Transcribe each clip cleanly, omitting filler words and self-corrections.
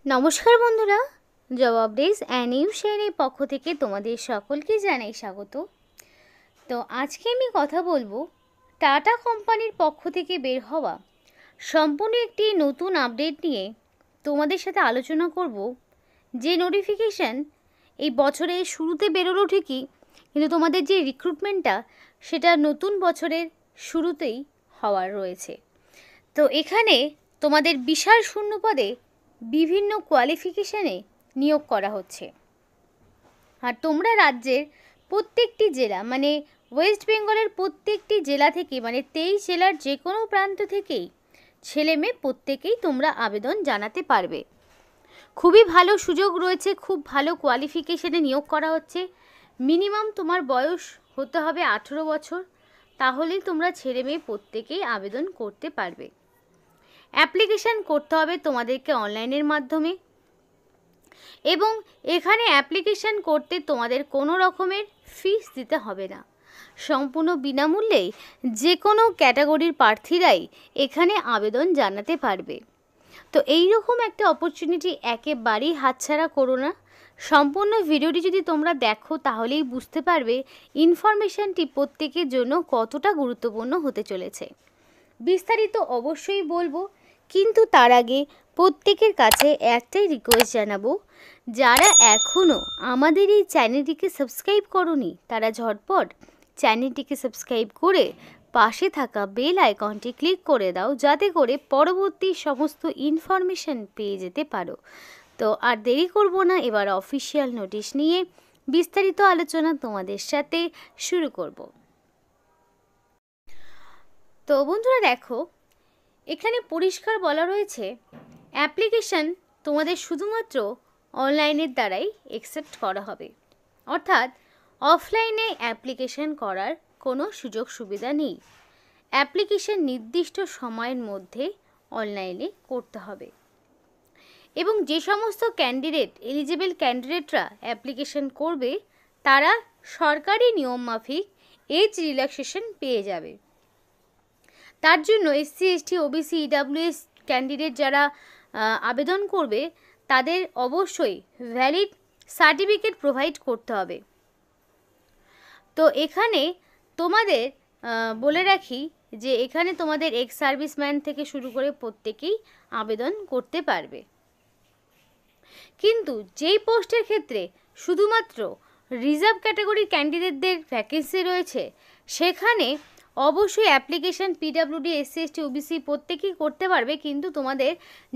নমস্কার বন্ধুরা, job updates and নিউজের পক্ষ থেকে তোমাদের সকলকে জানাই স্বাগত। তো আজকে আমি কথা বলবো টাটা কোম্পানির পক্ষ থেকে বের হওয়া সম্পূর্ণ একটি নতুন আপডেট নিয়ে। তোমাদের সাথে আলোচনা করব যে নোটিফিকেশান এই বছরের শুরুতে বেরোলো ঠিকই, কিন্তু তোমাদের যে রিক্রুটমেন্টটা সেটা নতুন বছরের শুরুতেই হওয়ার রয়েছে। তো এখানে তোমাদের বিশাল শূন্যপদে বিভিন্ন কোয়ালিফিকেশানে নিয়োগ করা হচ্ছে। আর তোমরা রাজ্যের প্রত্যেকটি জেলা মানে ওয়েস্ট বেঙ্গলের প্রত্যেকটি জেলা থেকে মানে 23 জেলার যে কোনো প্রান্ত থেকেই ছেলে মেয়ে প্রত্যেকেই তোমরা আবেদন জানাতে পারবে। খুবই ভালো সুযোগ রয়েছে, খুব ভালো কোয়ালিফিকেশানে নিয়োগ করা হচ্ছে। মিনিমাম তোমার বয়স হতে হবে 18 বছর, তাহলেই তোমরা ছেলে মেয়ে প্রত্যেকেই আবেদন করতে পারবে। অ্যাপ্লিকেশান করতে হবে তোমাদেরকে অনলাইনের মাধ্যমে, এবং এখানে অ্যাপ্লিকেশান করতে তোমাদের কোনো রকমের ফিস দিতে হবে না। সম্পূর্ণ বিনামূল্যেই যে কোনো ক্যাটাগরির প্রার্থীরাই এখানে আবেদন জানাতে পারবে। তো এই রকম একটা অপরচুনিটি একেবারেই হাতছাড়া করো না। সম্পূর্ণ ভিডিওটি যদি তোমরা দেখো তাহলেই বুঝতে পারবে ইনফরমেশানটি প্রত্যেকের জন্য কতটা গুরুত্বপূর্ণ হতে চলেছে। বিস্তারিত অবশ্যই বলবো, কিন্তু তার আগে প্রত্যেকের কাছে একটাই রিকোয়েস্ট জানাবো, যারা এখনও আমাদের এই চ্যানেলটিকে সাবস্ক্রাইব করোনি তারা ঝটপট চ্যানেলটিকে সাবস্ক্রাইব করে পাশে থাকা বেল আইকনটি ক্লিক করে দাও, যাতে করে পরবর্তী সমস্ত ইনফরমেশান পেয়ে যেতে পারো। তো আর দেরি করব না, এবার অফিসিয়াল নোটিশ নিয়ে বিস্তারিত আলোচনা তোমাদের সাথে শুরু করব। তো বন্ধুরা দেখো, এখানে পরিষ্কার বলা রয়েছে অ্যাপ্লিকেশান তোমাদের শুধুমাত্র অনলাইনের দ্বারাই অ্যাকসেপ্ট করা হবে, অর্থাৎ অফলাইনে অ্যাপ্লিকেশান করার কোনো সুযোগ সুবিধা নেই। অ্যাপ্লিকেশান নির্দিষ্ট সময়ের মধ্যে অনলাইনে করতে হবে, এবং যে সমস্ত এলিজিবল ক্যান্ডিডেটরা অ্যাপ্লিকেশান করবে তারা সরকারি নিয়ম মাফিক এজ রিল্যাক্সেশন পেয়ে যাবে। তার জন্য SC ST OBC EWS candidate যারা আবেদন করবে তাদের অবশ্যই ভ্যালিড সার্টিফিকেট প্রোভাইড করতে হবে। তো এখানে তোমাদের বলে রাখি যে এখানে তোমাদের এক্স সার্ভিসম্যান থেকে শুরু করে প্রত্যেকেই আবেদন করতে পারবে, কিন্তু যেই পোস্টের ক্ষেত্রে শুধুমাত্র রিজার্ভ ক্যাটাগরির ক্যান্ডিডেটদের ভ্যাকেন্সি রয়েছে সেখানে অবশ্যই application PWD SC ST OBC প্রত্যেকেই করতে পারবে, কিন্তু তোমাদের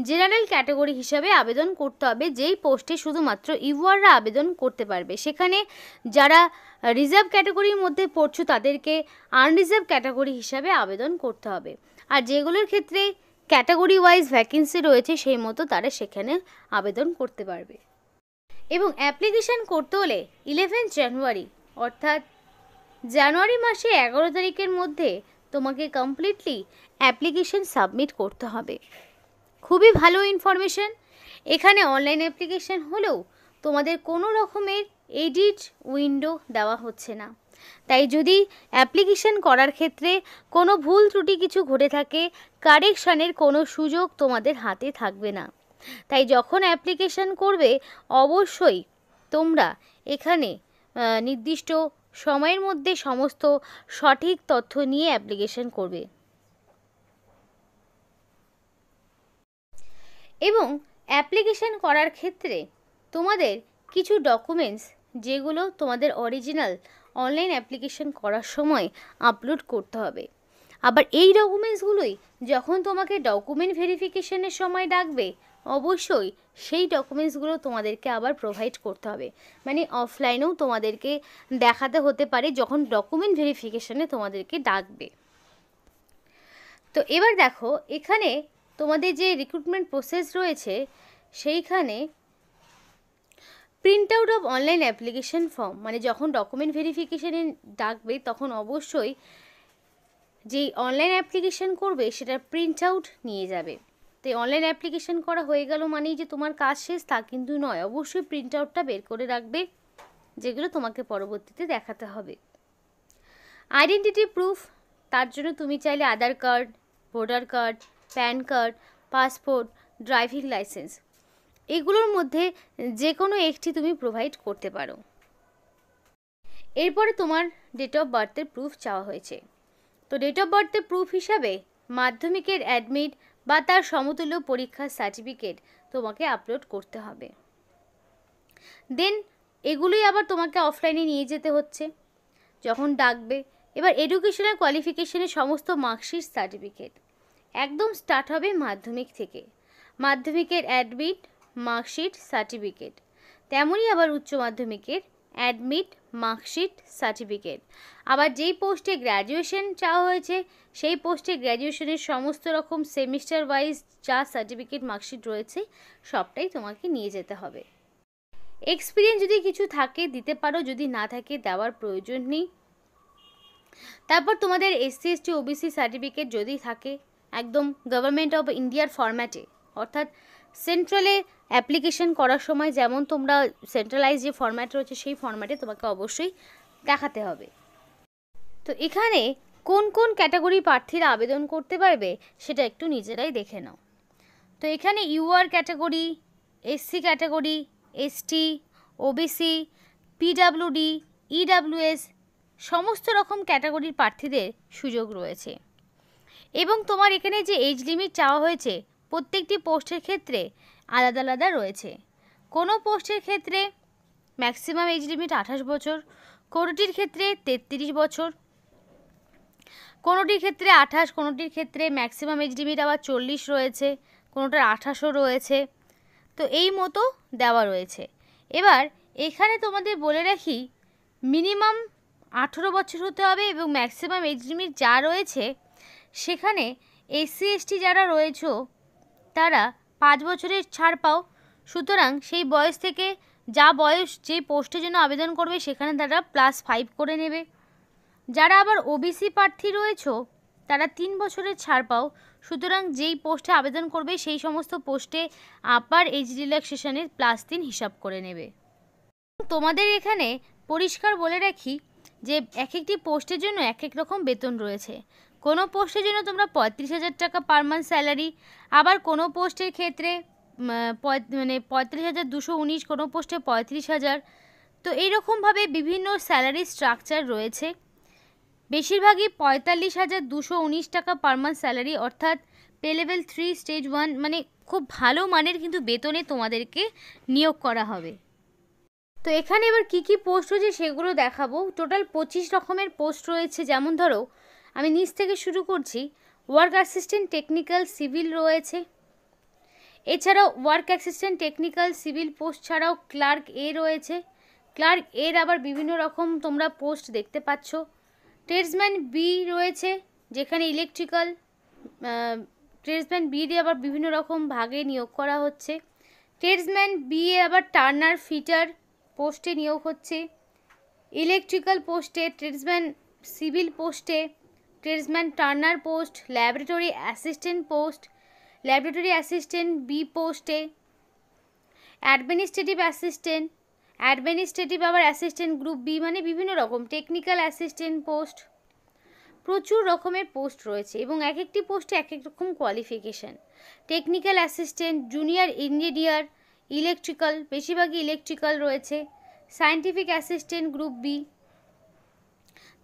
জেনারেল ক্যাটাগরি হিসাবে আবেদন করতে হবে। যেই পোস্টে শুধুমাত্র ইউআররা আবেদন করতে পারবে, সেখানে যারা রিজার্ভ ক্যাটাগরির মধ্যে পড়ছো তাদেরকে আনরিজার্ভ ক্যাটাগরি হিসাবে আবেদন করতে হবে। আর যেগুলোর ক্ষেত্রে ক্যাটাগরি ওয়াইজ ভ্যাকেন্সি রয়েছে সেই মতো তারা সেখানে আবেদন করতে পারবে। এবং অ্যাপ্লিকেশান করতে হলে 11 জানুয়ারি অর্থাৎ জানুয়ারি মাসে 11 তারিখের মধ্যে তোমাকে কমপ্লিটলি অ্যাপ্লিকেশান সাবমিট করতে হবে। খুবই ভালো ইনফরমেশান। এখানে অনলাইন অ্যাপ্লিকেশান হলেও তোমাদের কোনো রকমের এডিট উইন্ডো দেওয়া হচ্ছে না, তাই যদি অ্যাপ্লিকেশান করার ক্ষেত্রে কোনো ভুল ত্রুটি কিছু ঘটে থাকে কারেকশানের কোনো সুযোগ তোমাদের হাতে থাকবে না। তাই যখন অ্যাপ্লিকেশান করবে অবশ্যই তোমরা এখানে নির্দিষ্ট সময়ের মধ্যে সমস্ত সঠিক তথ্য নিয়ে অ্যাপ্লিকেশান করবে। এবং অ্যাপ্লিকেশান করার ক্ষেত্রে তোমাদের কিছু ডকুমেন্টস যেগুলো তোমাদের অরিজিনাল অনলাইন অ্যাপ্লিকেশান করার সময় আপলোড করতে হবে। আবার এই ডকুমেন্টসগুলোই যখন তোমাকে ডকুমেন্ট ভেরিফিকেশানের সময় ডাকবে অবশ্যই সেই ডকুমেন্টসগুলো তোমাদেরকে আবার প্রোভাইড করতে হবে। মানে অফলাইনেও তোমাদেরকে দেখাতে হতে পারে যখন ডকুমেন্ট ভেরিফিকেশানে তোমাদেরকে ডাকবে। তো এবার দেখো, এখানে তোমাদের যে রিক্রুটমেন্ট প্রসেস রয়েছে সেইখানে print out of online application form, মানে যখন ডকুমেন্ট ভেরিফিকেশানে ডাকবে তখন অবশ্যই যেই অনলাইন অ্যাপ্লিকেশান করবে সেটার প্রিন্ট আউট নিয়ে যাবে। তো অনলাইন অ্যাপ্লিকেশান করা হয়ে গেল মানেই যে তোমার কাজ শেষ তা কিন্তু নয়, অবশ্যই প্রিন্ট আউটটা বের করে রাখবে যেগুলো তোমাকে পরবর্তীতে দেখাতে হবে। আইডেন্টিটি প্রুফ, তার জন্য তুমি চাইলে Aadhaar card, voter card, PAN card, passport, driving licence এগুলোর মধ্যে যে কোনো একটি তুমি প্রোভাইড করতে পারো। এরপরে তোমার ডেট অফ বার্থের প্রুফ চাওয়া হয়েছে। তো ডেট অফ বার্থের প্রুফ হিসাবে মাধ্যমিকের অ্যাডমিট বা তার সমতুল্য পরীক্ষার সার্টিফিকেট তোমাকে আপলোড করতে হবে। দেন এগুলোই আবার তোমাকে অফলাইনে নিয়ে যেতে হচ্ছে যখন ডাকবে। এবার এডুকেশনাল কোয়ালিফিকেশনের সমস্ত মার্কশিট সার্টিফিকেট একদম স্টার্ট হবে মাধ্যমিক থেকে। মাধ্যমিকের অ্যাডমিট মার্কশিট সার্টিফিকেট, তেমনই আবার উচ্চ মাধ্যমিকের অ্যাডমিট মার্কশিট সার্টিফিকেট। আবার যেই পোস্টে গ্র্যাজুয়েশন চাওয়া হয়েছে সেই পোস্টে গ্র্যাজুয়েশনের সমস্ত রকম সেমিস্টার ওয়াইজ যা সার্টিফিকেট মার্কশিট রয়েছে সবটাই তোমাকে নিয়ে যেতে হবে। এক্সপিরিয়েন্স যদি কিছু থাকে দিতে পারো, যদি না থাকে দেওয়ার প্রয়োজন নেই। তারপর তোমাদের এসসি এসটি ওবিসি সার্টিফিকেট যদি থাকে একদম গভর্নমেন্ট অফ ইন্ডিয়ার ফরম্যাটে, অর্থাৎ সেন্ট্রালে অ্যাপ্লিকেশন করার সময় যেমন তোমরা সেন্ট্রালাইজ যে ফরম্যাট রয়েছে সেই ফরম্যাটে তোমাকে অবশ্যই দেখাতে হবে। তো এখানে কোন কোন ক্যাটাগরি প্রার্থীরা আবেদন করতে পারবে সেটা একটু নিজেরাই দেখে নাও। তো এখানে UR category, SC category, ST, OBC, PWD, EWS সমস্ত রকম ক্যাটাগরির প্রার্থীদের সুযোগ রয়েছে। এবং তোমার এখানে যে এজ লিমিট চাওয়া হয়েছে প্রত্যেকটি পোস্টের ক্ষেত্রে আলাদা আলাদা রয়েছে। কোনো পোস্টের ক্ষেত্রে ম্যাক্সিমাম এজ লিমিট 28 বছর, কোনোটির ক্ষেত্রে 33 বছর, কোনোটির ক্ষেত্রে 28, কোনোটির ক্ষেত্রে ম্যাক্সিমাম এজ লিমিট আবার 40 রয়েছে, কোনোটার 28ও রয়েছে। তো এই মতো দেওয়া রয়েছে। এবার এখানে তোমাদের বলে রাখি মিনিমাম 18 বছর হতে হবে এবং ম্যাক্সিমাম এজ লিমিট যা রয়েছে সেখানে এসসি এসটি যারা রয়েছে তারা 5 বছরের ছাড় পাও। সুতরাং সেই বয়স থেকে যা বয়স যে পোস্টের জন্য আবেদন করবে সেখানে তারা +5 করে নেবে। যারা আবার ওবিসি প্রার্থী রয়েছে তারা 3 বছরের ছাড় পাও। সুতরাং যেই পোস্টে আবেদন করবে সেই সমস্ত পোস্টে আপার এজ রিল্যাক্সেশনে +3 হিসাব করে নেবে। তোমাদের এখানে পরিষ্কার বলে রাখি যে এক একটি পোস্টের জন্য এক এক রকম বেতন রয়েছে। কোনো পোস্টের জন্য তোমরা 35,000 টাকা পার মান্থ স্যালারি, আবার কোনো পোস্টের ক্ষেত্রে 35,219, কোনো পোস্টে 35,000। তো এইরকমভাবে বিভিন্ন স্যালারি স্ট্রাকচার রয়েছে। বেশিরভাগই 45,219 টাকা পার মান্থ স্যালারি, অর্থাৎ পে লেভেল 3 স্টেজ 1, মানে খুব ভালো মানের কিন্তু বেতনে তোমাদেরকে নিয়োগ করা হবে। তো এখানে এবার কি কি পোস্ট রয়েছে সেগুলো দেখাবো। টোটাল 25 রকমের পোস্ট রয়েছে। যেমন ধরো আমি নিচ থেকে শুরু করছি, ওয়ার্ক অ্যাসিস্ট্যান্ট টেকনিক্যাল সিভিল রয়েছে। এছাড়াও work assistant technical civil post ছাড়াও ক্লার্ক এ রয়েছে। ক্লার্ক এর আবার বিভিন্ন রকম তোমরা পোস্ট দেখতে পাচ্ছ। ট্রেডসম্যান বি রয়েছে, যেখানে ইলেকট্রিক্যাল ট্রেডসম্যান বি দিয়ে আবার বিভিন্ন রকম ভাগে নিয়োগ করা হচ্ছে। ট্রেডসম্যান বি এ আবার টার্নার ফিটার পোস্টে নিয়োগ হচ্ছে। ইলেকট্রিক্যাল পোস্টে, ট্রেডসম্যান সিভিল পোস্টে, tradesman turner post, laboratory assistant post, laboratory assistant B পোস্টে, অ্যাডমিনিস্ট্রেটিভ অ্যাসিস্ট্যান্ট, অ্যাডমিনিস্ট্রেটিভ আবার অ্যাসিস্ট্যান্ট গ্রুপ বি, মানে বিভিন্ন রকম টেকনিক্যাল অ্যাসিস্ট্যান্ট পোস্ট। প্রচুর রকমের পোস্ট রয়েছে এবং এক একটি পোস্টে এক এক রকম qualification. Technical assistant, junior engineer, electrical, বেশিরভাগই ইলেকট্রিক্যাল রয়েছে। সায়েন্টিফিক অ্যাসিস্ট্যান্ট গ্রুপ বি,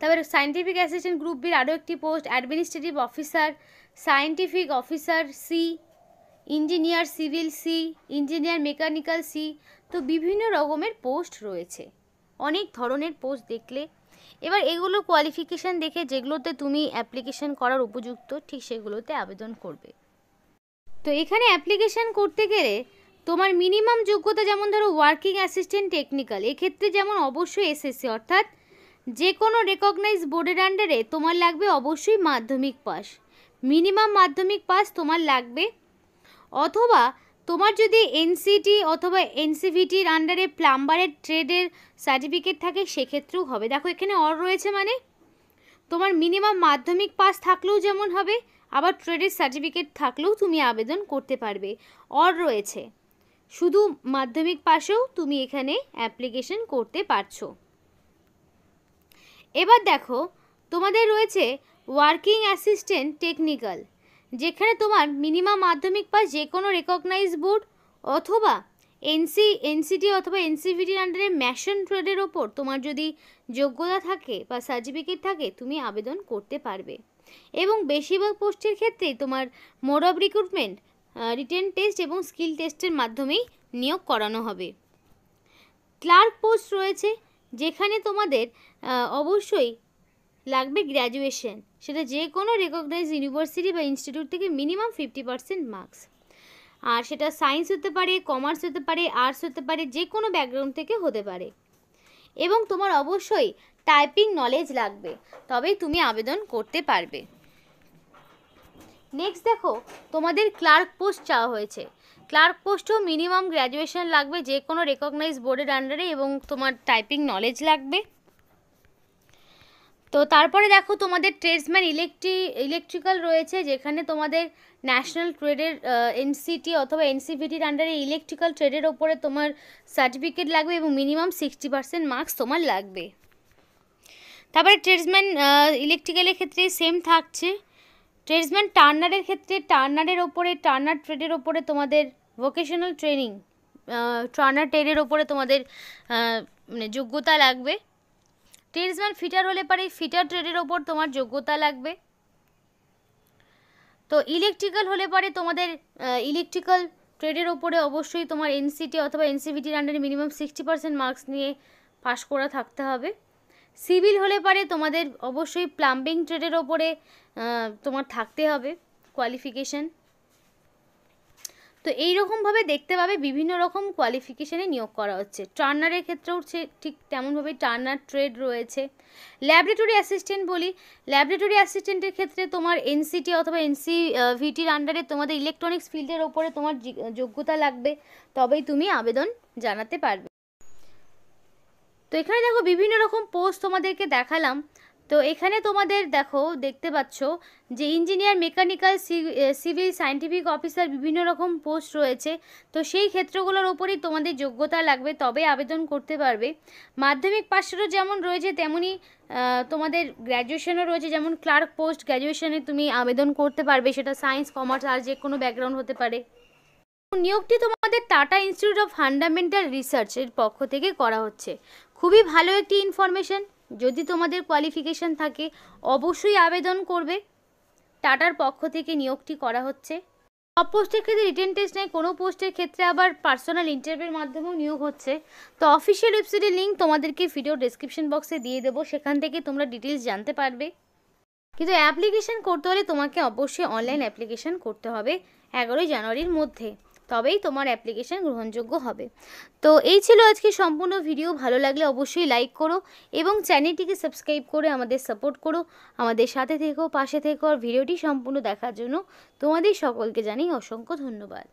তারপরে সায়েন্টিফিক অ্যাসিস্ট্যান্ট গ্রুপ বির আরও একটি post administrative officer, scientific officer C, engineer civil C, engineer mechanical C. তো বিভিন্ন রকমের পোস্ট রয়েছে, অনেক ধরনের পোস্ট দেখলে। এবার এগুলো কোয়ালিফিকেশান দেখে যেগুলোতে তুমি অ্যাপ্লিকেশান করার উপযুক্ত ঠিক সেগুলোতে আবেদন করবে। তো এখানে অ্যাপ্লিকেশান করতে গেলে তোমার মিনিমাম যোগ্যতা, যেমন ধরো ওয়ার্কিং অ্যাসিস্ট্যান্ট টেকনিক্যাল, এক্ষেত্রে যেমন অবশ্যই এসএসসি, অর্থাৎ যে কোনো রেকগনাইজ বোর্ডের আন্ডারে তোমার লাগবে অবশ্যই মাধ্যমিক পাস, মিনিমাম মাধ্যমিক পাস তোমার লাগবে। অথবা তোমার যদি এনসিটি অথবা এনসিভিটির আন্ডারে প্লাম্বারের ট্রেডের সার্টিফিকেট থাকে সেক্ষেত্রেও হবে। দেখো এখানে অর রয়েছে, মানে তোমার মিনিমাম মাধ্যমিক পাস থাকলেও যেমন হবে, আবার ট্রেডের সার্টিফিকেট থাকলেও তুমি আবেদন করতে পারবে। অর রয়েছে, শুধু মাধ্যমিক পাশেও তুমি এখানে অ্যাপ্লিকেশন করতে পারছো। এবার দেখো তোমাদের রয়েছে ওয়ার্কিং অ্যাসিস্ট্যান্ট টেকনিক্যাল, যেখানে তোমার মিনিমাম মাধ্যমিক পাস যে কোনো রেকগনাইজ বোর্ড অথবা এনসিটি অথবা এনসিভিটির আন্ডারে মেশিন ট্রেডের ওপর তোমার যদি যোগ্যতা থাকে বা সার্টিফিকেট থাকে তুমি আবেদন করতে পারবে। এবং বেশিরভাগ পোস্টের ক্ষেত্রেই তোমার mode of recruitment written test এবং স্কিল টেস্টের মাধ্যমেই নিয়োগ করানো হবে। ক্লার্ক পোস্ট রয়েছে, যেখানে তোমাদের অবশ্যই লাগবে গ্র্যাজুয়েশন, সেটা যে কোনো রেকগনাইজ ইউনিভার্সিটি বা ইনস্টিটিউট থেকে মিনিমাম 50% মার্কস। আর সেটা সায়েন্স হতে পারে, কমার্স হতে পারে, আর্টস হতে পারে, যে কোনো ব্যাকগ্রাউন্ড থেকে হতে পারে। এবং তোমার অবশ্যই টাইপিং নলেজ লাগবে, তবেই তুমি আবেদন করতে পারবে। নেক্সট দেখো, তোমাদের ক্লার্ক পোস্ট চাওয়া হয়েছে। ক্লার্ক পোস্টেও মিনিমাম গ্র্যাজুয়েশন লাগবে যে কোনো রেকগনাইজ বোর্ডের আন্ডারে, এবং তোমার টাইপিং নলেজ লাগবে। তো তারপরে দেখো, তোমাদের ট্রেডসম্যান ইলেকট্রিক্যাল রয়েছে, যেখানে তোমাদের ন্যাশনাল ট্রেডের এনসিটি অথবা এনসিভিটির আন্ডারে ইলেকট্রিক্যাল ট্রেডের ওপরে তোমার সার্টিফিকেট লাগবে এবং মিনিমাম 60% মার্কস তোমার লাগবে। তারপরে ট্রেডসম্যান ইলেকট্রিক্যালের ক্ষেত্রে সেম থাকছে। ট্রেডসম্যান টার্নারের ক্ষেত্রে টার্নারের ওপরে, টার্নার ট্রেডের ওপরে তোমাদের ভোকেশনাল ট্রেনিং, টার্নার ট্রেডের ওপরে তোমাদের মানে যোগ্যতা লাগবে। ট্রেডসম্যান ফিটার হলে পারে ফিটার ট্রেডের ওপর তোমার যোগ্যতা লাগবে। তো ইলেকট্রিক্যাল হলে পারে তোমাদের ইলেকট্রিক্যাল ট্রেডের ওপরে অবশ্যই তোমার এনসিটি অথবা এনসিভিটির আন্ডারে মিনিমাম 60% মার্কস নিয়ে পাস করা থাকতে হবে। সিভিল হলে পারে তোমাদের অবশ্যই প্লাম্বিং ট্রেডের ওপরে তোমার থাকতে হবে কোয়ালিফিকেশান। তো এইরকমভাবে দেখতে পাবে বিভিন্ন রকম কোয়ালিফিকেশানে নিয়োগ করা হচ্ছে। টার্নারের ক্ষেত্রেও ঠিক তেমনভাবেই টার্নার ট্রেড রয়েছে। ল্যাবরেটরি অ্যাসিস্ট্যান্ট বলি, ল্যাবরেটরি অ্যাসিস্ট্যান্টের ক্ষেত্রে তোমার এনসিটি অথবা এনসিভিটির আন্ডারে তোমাদের ইলেকট্রনিক্স ফিল্ডের ওপরে তোমার যোগ্যতা লাগবে, তবেই তুমি আবেদন জানাতে পারবে। তো এখানে দেখো বিভিন্ন রকম পোস্ট তোমাদেরকে দেখালাম। তো এখানে তোমাদের দেখতে পাচ্ছ যে engineer, mechanical, civil, scientific officer বিভিন্ন রকম পোস্ট রয়েছে। তো সেই ক্ষেত্রগুলোর ওপরেই তোমাদের যোগ্যতা লাগবে, তবে আবেদন করতে পারবে। মাধ্যমিক পাশেরও যেমন রয়েছে তেমনই তোমাদের গ্র্যাজুয়েশনও রয়েছে, যেমন ক্লার্ক পোস্ট গ্র্যাজুয়েশনে তুমি আবেদন করতে পারবে, সেটা সায়েন্স, কমার্স আর যে কোনো ব্যাকগ্রাউন্ড হতে পারে। নিয়োগটি তোমাদের টাটা ইনস্টিটিউট অফ ফান্ডামেন্টাল রিসার্চের পক্ষ থেকে করা হচ্ছে। খুবই ভালো একটি ইনফরমেশন। যদি তোমাদের কোয়ালিফিকেশান থাকে অবশ্যই আবেদন করবে। টাটার পক্ষ থেকে নিয়োগটি করা হচ্ছে। সব পোস্টের ক্ষেত্রে রিটেন টেস্ট নেই, কোনো পোস্টের ক্ষেত্রে আবার পার্সোনাল ইন্টারভিউর মাধ্যমেও নিয়োগ হচ্ছে। তো অফিসিয়াল ওয়েবসাইটের লিঙ্ক তোমাদেরকে ভিডিও ডেসক্রিপশন বক্সে দিয়ে দেবো, সেখান থেকে তোমরা ডিটেলস জানতে পারবে। কিন্তু অ্যাপ্লিকেশান করতে হলে তোমাকে অবশ্যই অনলাইন অ্যাপ্লিকেশান করতে হবে 11 জানুয়ারির মধ্যে, তবেই তোমার অ্যাপ্লিকেশান গ্রহণযোগ্য হবে। তো এই ছিল আজকে সম্পূর্ণ ভিডিও। ভালো লাগলে অবশ্যই লাইক করো এবং চ্যানেলটিকে সাবস্ক্রাইব করে আমাদের সাপোর্ট করো, আমাদের সাথে থেকো, পাশে থেকো। আর ভিডিওটি সম্পূর্ণ দেখার জন্য তোমাদের সকলকে জানাই অসংখ্য ধন্যবাদ।